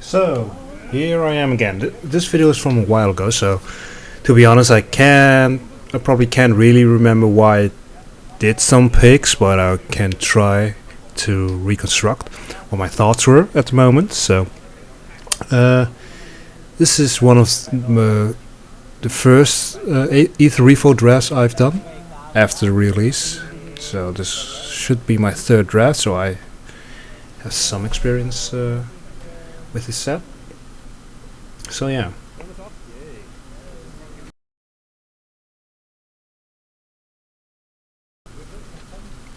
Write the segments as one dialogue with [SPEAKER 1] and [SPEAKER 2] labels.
[SPEAKER 1] So, here I am again. This video is from a while ago, so to be honest, I probably can't really remember why I did some picks, but I can try to reconstruct what my thoughts were at the moment. So, this is one of the first Ether Revo drafts I've done after the release. So this should be my third draft, so I have some experience with this set. So yeah.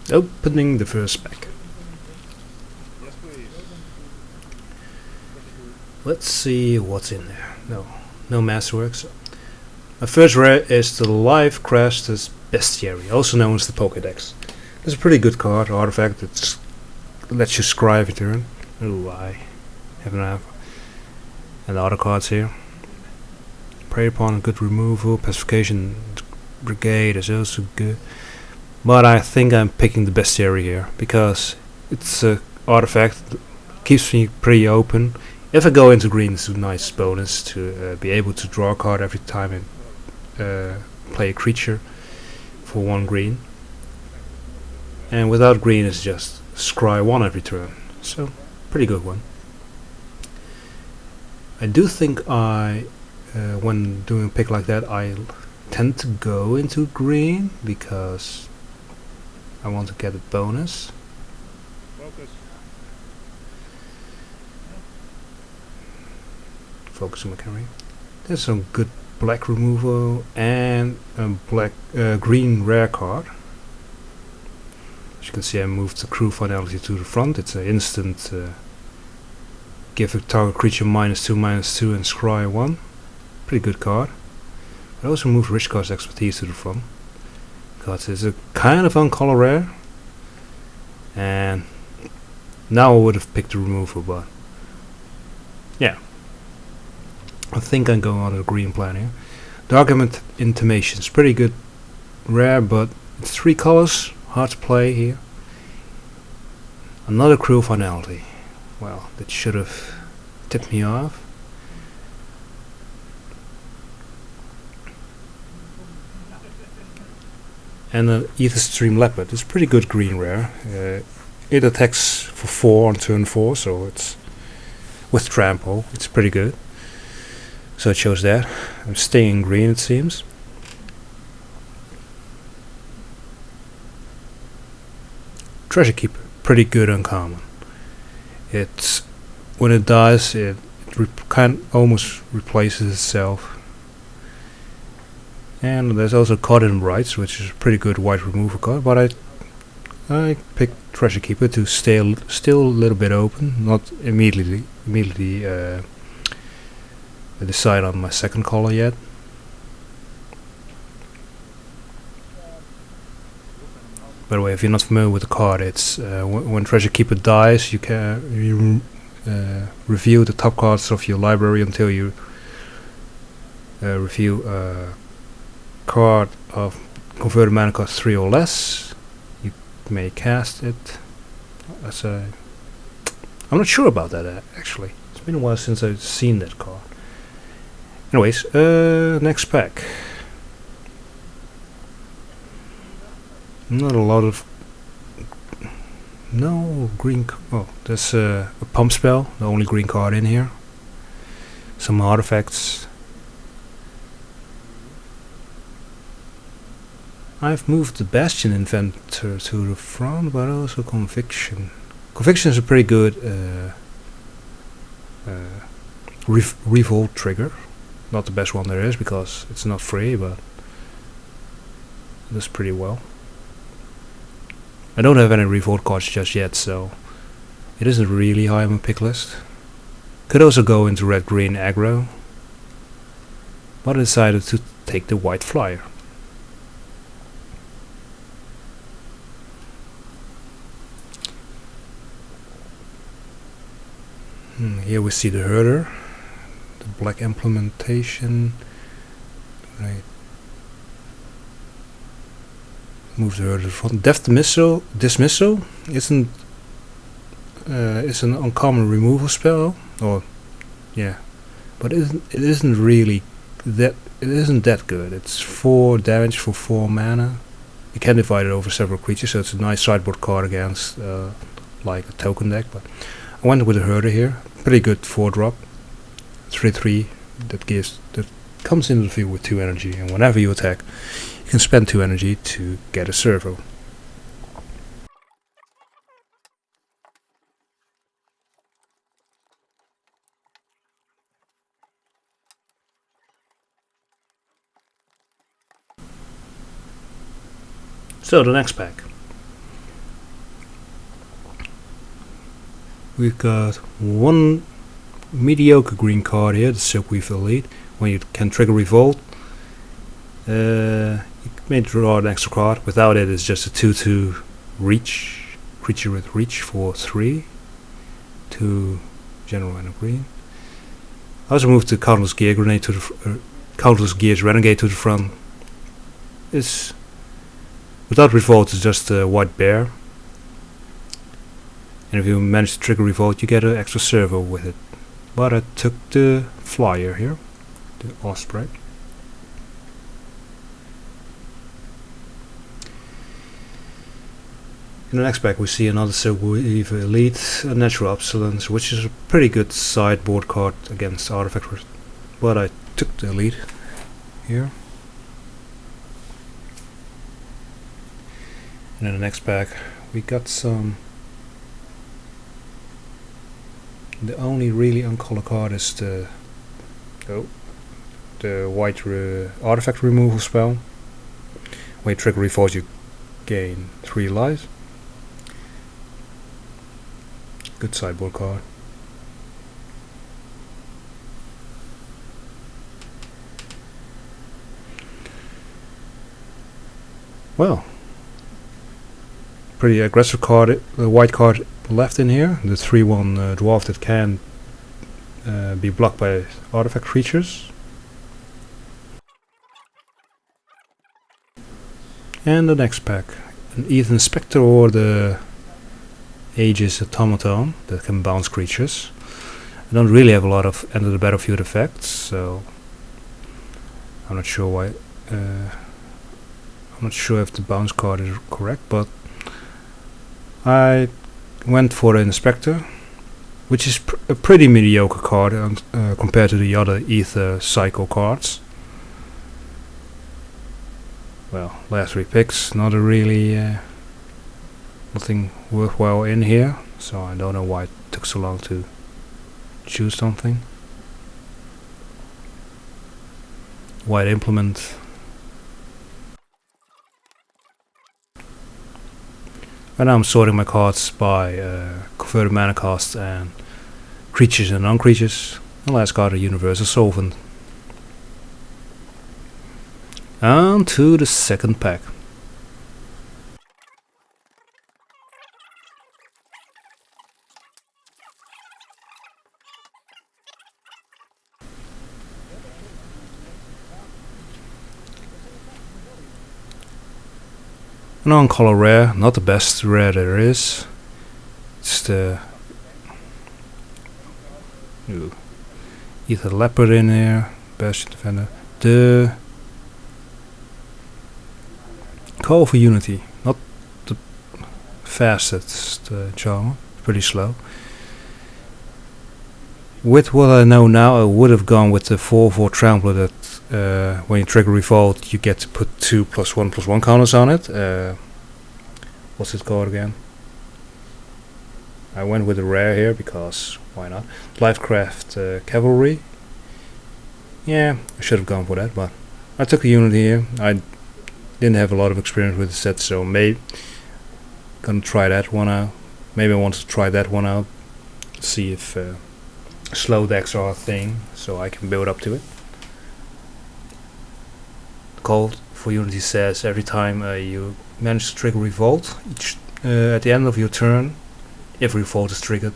[SPEAKER 1] Opening the first pack. Let's see what's in there. No masterworks. My first rare is the Live Crastus Bestiary, also known as the Pokédex. It's a pretty good card, artifact that lets you scry every turn. Ooh, I have and other cards here. Prey upon good removal, pacification brigade is also good. But I think I'm picking the Bestiary here because it's a artifact that keeps me pretty open. If I go into green, it's a nice bonus to be able to draw a card every time and play a creature for 1 green. And without green, it's just scry 1 every turn. So, pretty good one. I do think when doing a pick like that, I tend to go into green because I want to get a bonus. Focus on my carry. There's some good black removal and a green rare card. As you can see, I moved the crew finality to the front. It's an instant give a target creature -2/-2 and scry 1. Pretty good card. I also moved Rishkar's expertise to the front because it's a kind of uncolor rare. And now I would have picked the removal, but yeah. I think I'm going on a green plan here. Dark Intimation is pretty good rare, but it's 3 colors, hard to play here. Another crew finality. Well, that should have tipped me off. And an Ether Stream Leopard. It's pretty good green rare. It attacks for 4 on turn 4, so it's with trample. It's pretty good. So it shows that. I'm staying green, it seems. Treasure Keeper, pretty good uncommon. It's when it dies, it almost replaces itself. And there's also Caught in Rights, which is a pretty good white removal card. But I picked Treasure Keeper to stay still a little bit open, not immediately decide on my second color yet. By the way, if you're not familiar with the card, it's when Treasure Keeper dies, you can review the top cards of your library until you review a card of converted mana cost 3 or less. You may cast it. I'm not sure about that actually. It's been a while since I've seen that card. Anyways, next pack. Not a lot of green. Oh, there's a Pump Spell, the only green card in here. Some artifacts. I've moved the Bastion Inventor to the front, but also Conviction. Conviction is a pretty good revolt trigger. Not the best one there is because it's not free, but it does pretty well. I don't have any revolt cards just yet, so it isn't really high on my pick list. Could also go into red-green aggro, but I decided to take the white flyer. Here we see the Herder. The black implementation. Right. Move the Herder to the front. Deft Dismissal isn't is an uncommon removal spell, or Yeah, but it isn't really that it isn't that good. It's 4 damage for 4 mana. You can divide it over several creatures, so it's a nice sideboard card against like a token deck. But I went with a herder here, pretty good 4-drop, 3/3 that comes into the field with 2 energy, and whenever you attack, you can spend 2 energy to get a servo. So the next pack. We've got one mediocre green card here, the Silkweave Elite. When you can trigger Revolt, you may draw an extra card. Without it, it's just a 2/2 reach, creature with reach for 3, 2 general and a green. I also moved the Countless Gear Grenade to the Countless Gears Renegade to the front. It's without Revolt, it's just a white bear. And if you manage to trigger Revolt, you get an extra servo with it. But I took the flyer here, the Osprey. In the next pack we see another Silkweave Elite, a Natural Obsolence, which is a pretty good sideboard card against artifact. But I took the Elite here. And in the next pack we got some. The only really uncolored card is the white artifact removal spell. When you trigger Revolt, you gain 3 life. Good sideboard card. Well, pretty aggressive card. The white card left in here, the 3/1 dwarf that can be blocked by artifact creatures. And the next pack, an Ethan Spectre or the Aegis Automaton that can bounce creatures. I don't really have a lot of Enter the Battlefield effects, so I'm not sure why. I'm not sure if the bounce card is correct, but I went for the Inspector, which is a pretty mediocre card compared to the other Ether Cycle cards. Well, last 3 picks, not a really nothing worthwhile in here, so I don't know why it took so long to choose something. White Implement. And now I'm sorting my cards by converted mana cost and creatures and non-creatures. The last card, a Universal Solvent. On to the second pack. An non-color rare, not the best rare there is. It's the Ether Leopard in there, Bastion Defender. The Call for Unity, not the fastest charmer, pretty slow. With what I know now, I would have gone with the 4/4 Trampler that when you trigger Revolt, you get to put 2 +1/+1 counters on it. What's it called again? I went with a rare here because why not? Lifecraft Cavalry. Yeah, I should have gone for that, but I took a Unity here. I didn't have a lot of experience with the set, so maybe gonna try that one out. Maybe I want to try that one out, see if slow decks are a thing, so I can build up to it. Call for Unity says every time you manage to trigger Revolt, at the end of your turn, if Revolt is triggered,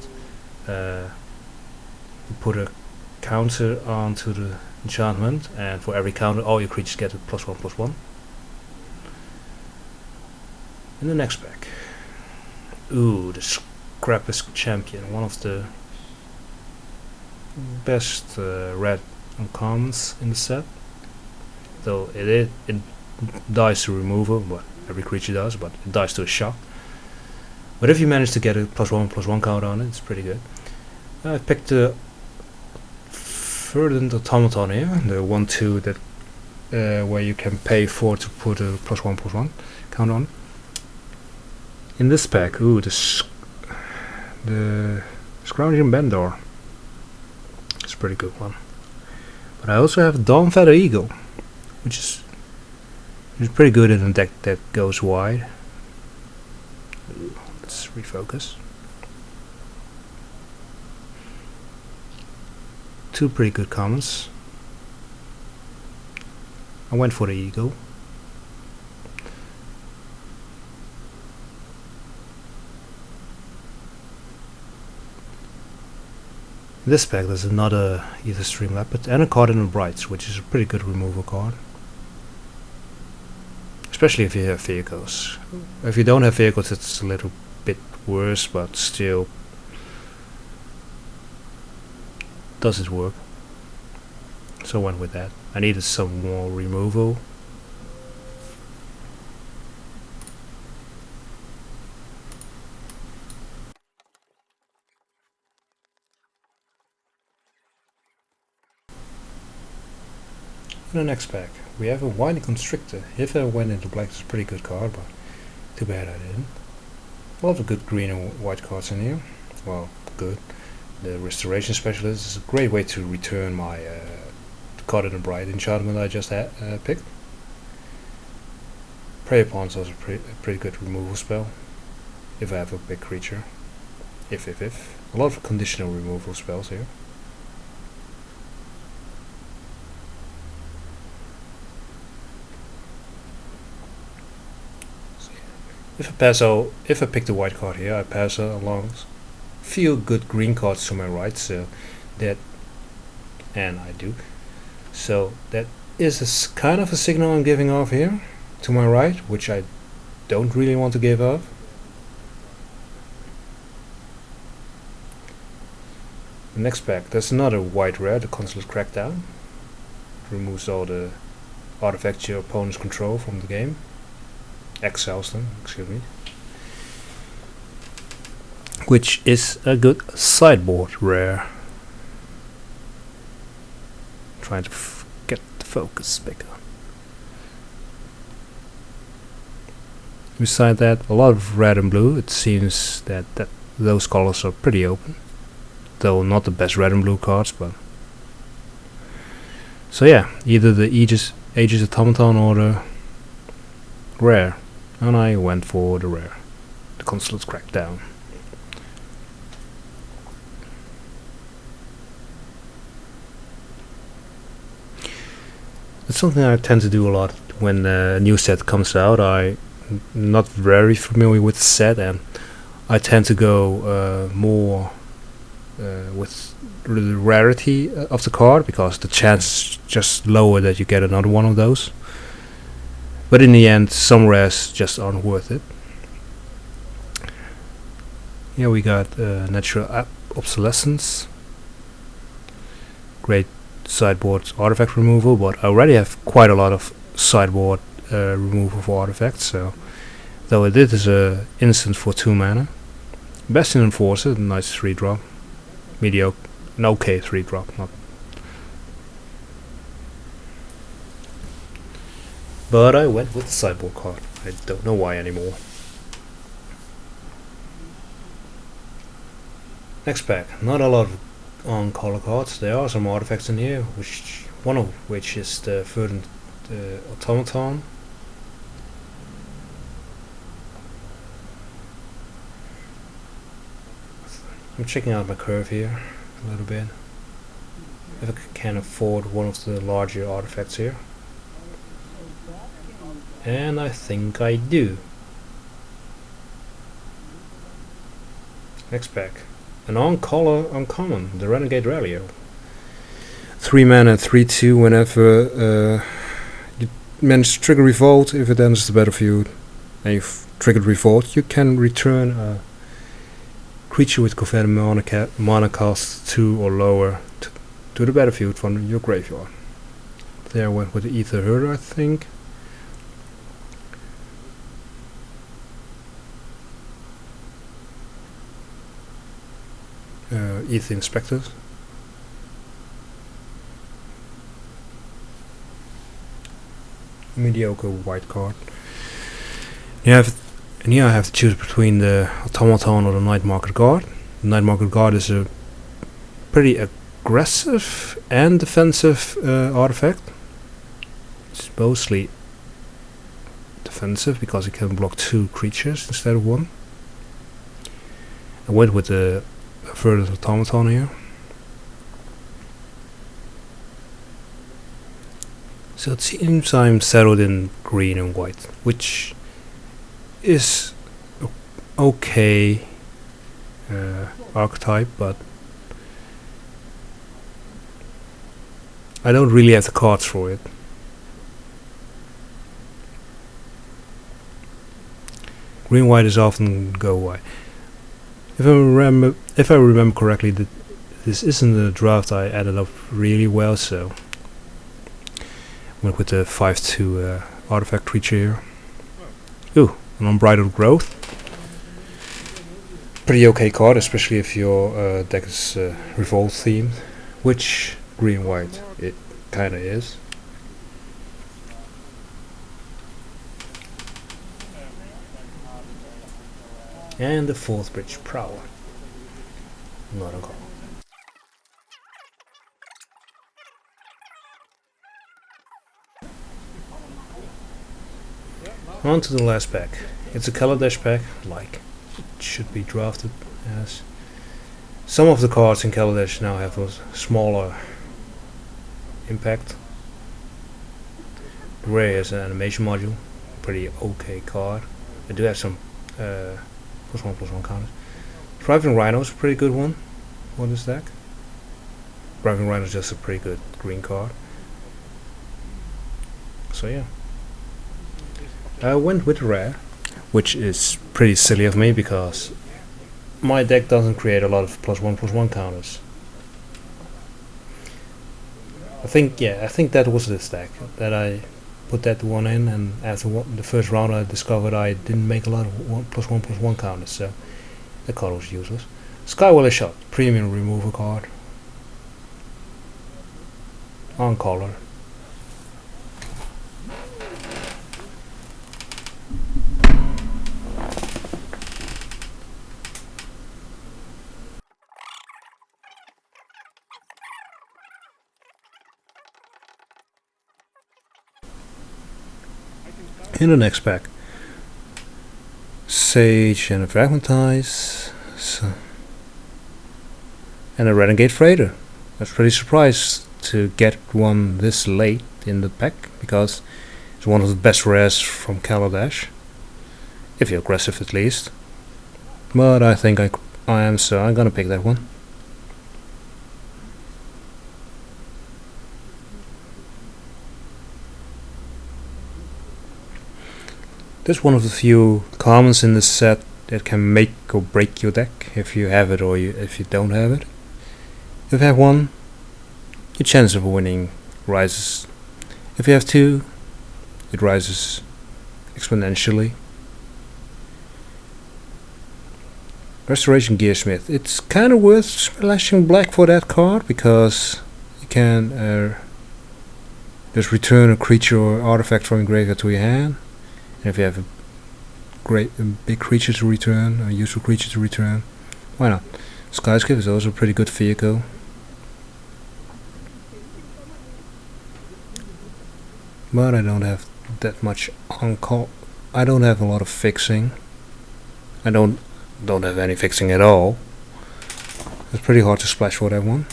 [SPEAKER 1] you put a counter onto the enchantment, and for every counter, all your creatures get a +1/+1. In the next pack, ooh, the Scrappisk Champion, one of the best red uncommons in the set. Though it dies to removal, but every creature does, but it dies to a shock. But if you manage to get a +1/+1 counter on it, it's pretty good. I picked the Verdant Automaton here, the 1/2 that where you can pay 4 to put a +1/+1 counter on. In this pack, ooh, the Scrounging Bandor. It's a pretty good one. But I also have Dawnfeather Eagle, which is pretty good in a deck that goes wide. Ooh, let's refocus. Two pretty good commons. I went for the Eagle. In this pack there's another Aetherstream Leopard and a Cardinal Brights, which is a pretty good removal card. Especially if you have vehicles. If you don't have vehicles it's a little bit worse, but still does it work. So I went with that. I needed some more removal. In the next pack we have a Wily Constrictor. If I went into black, it's a pretty good card, but too bad I didn't. A lot of good green and white cards in here. Well, good. The Restoration Specialist is a great way to return my Cardinal Bright enchantment I just picked. Prey Upon is also a pretty good removal spell if I have a big creature. If. A lot of conditional removal spells here. If I pick the white card here, I pass along few good green cards to my right, so that, and I do. So that is a kind of a signal I'm giving off here to my right, which I don't really want to give off. The next pack, there's another white rare, the Consulate Crackdown. Removes all the artifacts your opponents control from the game. Exiles them, excuse me. Which is a good sideboard rare. Trying to get the focus bigger. Beside that, a lot of red and blue. It seems that those colors are pretty open, though not the best red and blue cards. But so yeah, either the Aegis Automaton or the rare, and I went for the rare, the Consulate's Crackdown. It's something I tend to do a lot when a new set comes out. I'm not very familiar with the set, and I tend to go more with the rarity of the card, because the chance is just lower that you get another one of those. But in the end, some rares just aren't worth it. Here we got Natural Obsolescence. Great sideboard artifact removal, but I already have quite a lot of sideboard removal for artifacts, so though it is a instant for 2 mana. Bastion Enforcer, nice 3-drop. Mediocre, an okay 3-drop, not. But I went with the sideboard card. I don't know why anymore. Next pack, not a lot of on color cards. There are some artifacts in here, one of which is the Verdant Automaton. I'm checking out my curve here a little bit, if I can afford one of the larger artifacts here, and I think I do. Next pack, an on-color uncommon, the Renegade Rallio. 3 mana, 3/2. Whenever you manage to trigger Revolt, if it enters the battlefield and you've triggered Revolt, you can return a creature with converted mana cost 2 or lower to the battlefield from your graveyard. There I went with the Ether Herder, I think. Ether Inspectors. Mediocre white card. And here I have to choose between the Automaton or the Night Market Guard. The Night Market Guard is a pretty aggressive and defensive artifact. It's mostly defensive because it can block 2 creatures instead of 1. I went with the Verdant Automaton here. So it seems I'm settled in green and white, which is okay archetype, but I don't really have the cards for it. Green white is often go white. If I remember correctly, this isn't a draft I added up really well, so went with the 5/2 artifact creature here. Ooh, an Unbridled Growth. Pretty okay card, especially if your deck is Revolt themed, which green white it kinda is. And the Forthbridge Prowler. Not a call. On to the last pack. It's a Kaladesh pack, like it should be drafted as. Some of the cards in Kaladesh now have a smaller impact. Rare is an animation module, pretty okay card. I do have some +1/+1 counters. Driving Rhino is a pretty good one on this deck. Driving Rhino is just a pretty good green card. So yeah. I went with rare, which is pretty silly of me because my deck doesn't create a lot of +1/+1 counters. I think that was this deck that I put that one in, and after the first round I discovered I didn't make a lot of +1/+1 counters, so the card was useless. Skywell Shot, premium removal card. On color. In the next pack, Sage and a Fragmentize, and a Renegade Freighter. I was pretty surprised to get one this late in the pack because it's one of the best rares from Kaladesh, if you're aggressive at least. But I think I am, so I'm gonna pick that one. This is one of the few commons in this set that can make or break your deck if you have it or if you don't have it. If you have one, your chance of winning rises. If you have two, it rises exponentially. Restoration Gearsmith. It's kind of worth splashing black for that card because you can just return a creature or artifact from your graveyard to your hand. And if you have a big creature to return, a useful creature to return, why not? Skyskip is also a pretty good vehicle. But I don't have that much on call. I don't have a lot of fixing. I don't have any fixing at all. It's pretty hard to splash for that one.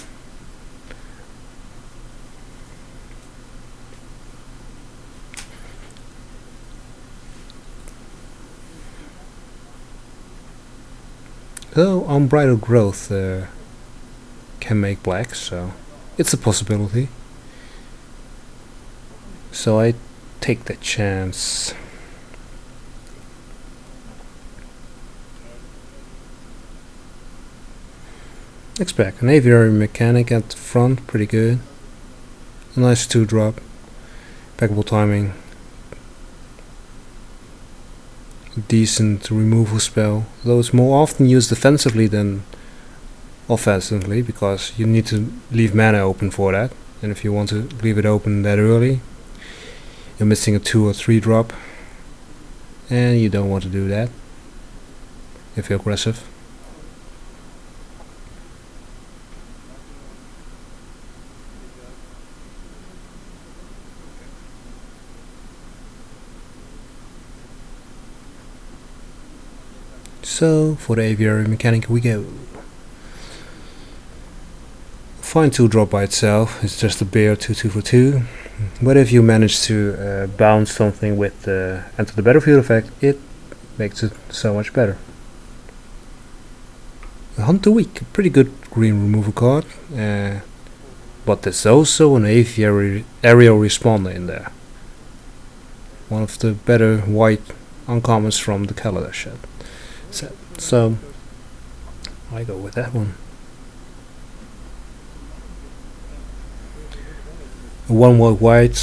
[SPEAKER 1] Though Unbridled Growth can make black, so it's a possibility. So I take that chance. Next pack, an Aviary Mechanic at the front, pretty good. A nice 2-drop, impeccable timing, decent removal spell, though it's more often used defensively than offensively because you need to leave mana open for that, and if you want to leave it open that early, you're missing a 2 or 3 drop, and you don't want to do that if you're aggressive. So for the Aviary Mechanic we go. Fine 2-drop by itself, it's just a bare 2/2 for 2. But if you manage to bounce something with the Enter the Battlefield effect, it makes it so much better. Hunt the Weak, a pretty good green removal card, but there's also an Aviary Aerial Responder in there. One of the better white uncommons from the Kaladesh set. So I go with that one. One white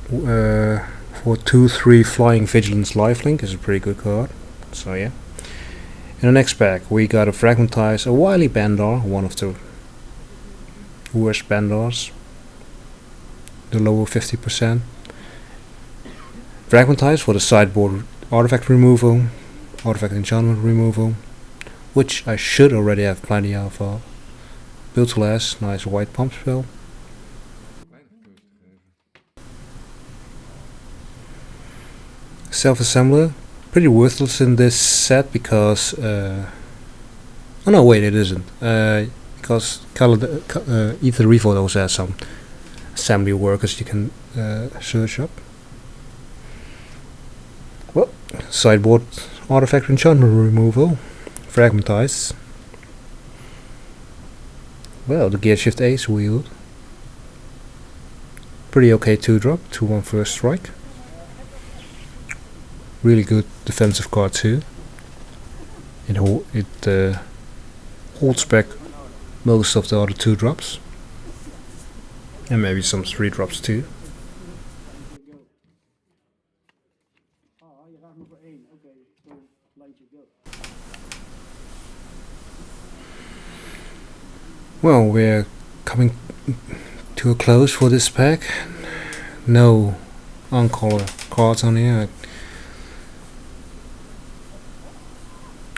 [SPEAKER 1] for 2/3 Flying Vigilance Lifelink is a pretty good card. So yeah. In the next pack we got a Fragmentize, a Wily Bandar, one of the worst Bandars, the lower 50%. Fragmentize for the sideboard artifact removal, artifact enchantment removal, which I should already have plenty of. Built to last, nice white pump spell. Self-assembler, pretty worthless in this set because oh no, wait, it isn't, because Ether Revolt also has some assembly workers you can search up. Well, sideboard artifact enchantment removal, Fragmentize. Well, the Gearshift Ace wield, pretty okay 2-drop, 2/1 first strike. Really good defensive card too. It holds back most of the other 2-drops, and maybe some 3-drops too. Well, we're coming to a close for this pack. No uncolor cards on here.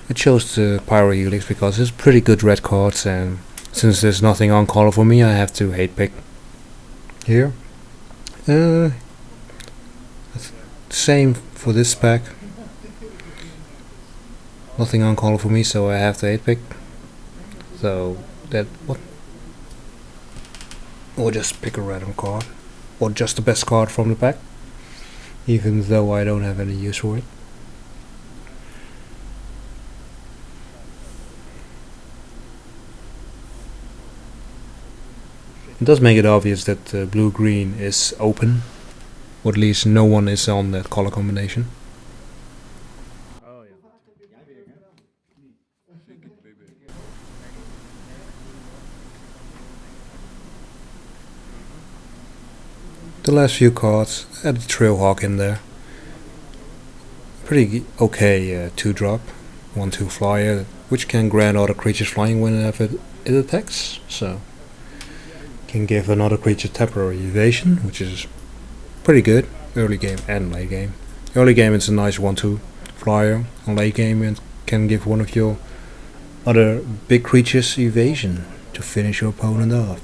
[SPEAKER 1] I chose the Pyro Helix because it's pretty good red cards, and since there's nothing on color for me, I have to hate pick here. Same for this pack. Nothing on color for me, so I have to hate pick. So that what? Or just pick a random card, or just the best card from the pack, even though I don't have any use for it. It does make it obvious that blue-green is open, or at least no one is on that color combination. The last few cards, add the Trailhawk in there. Pretty okay 2-drop, 1/2 flyer, which can grant other creatures flying whenever it attacks, so can give another creature temporary evasion, which is pretty good early game and late game. Early game it's a nice 1/2 flyer, on late game it can give one of your other big creatures evasion to finish your opponent off.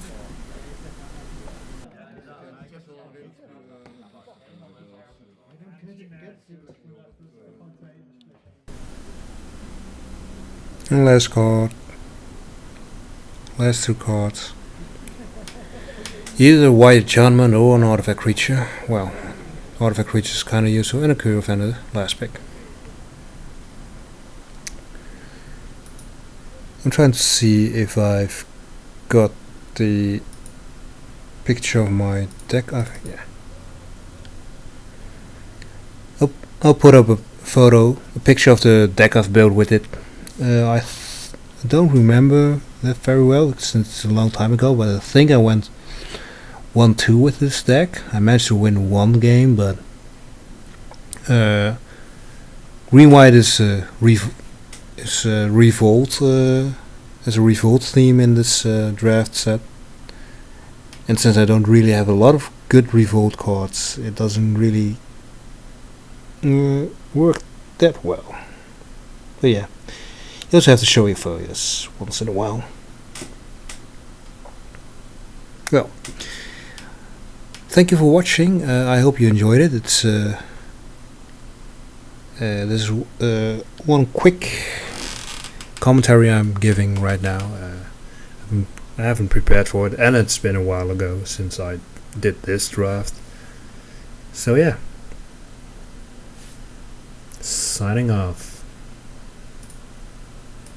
[SPEAKER 1] And last card, last 2 cards. Either a white enchantment or an artifact creature. Well, artifact creature is kinda useful, and a curve and a last pick. I'm trying to see if I've got the picture of my deck. Yeah. I'll put up a picture of the deck I've built with it. I don't remember that very well since it's a long time ago, but I think I went 1-2 with this deck. I managed to win one game, but green white is revolt. There's a revolt theme in this draft set, and since I don't really have a lot of good revolt cards, it doesn't really work that well. But yeah, you also have to show your failures once in a while. Well, thank you for watching. I hope you enjoyed it. It's this is one quick commentary I'm giving right now. I haven't prepared for it, and it's been a while ago since I did this draft. So yeah, signing off.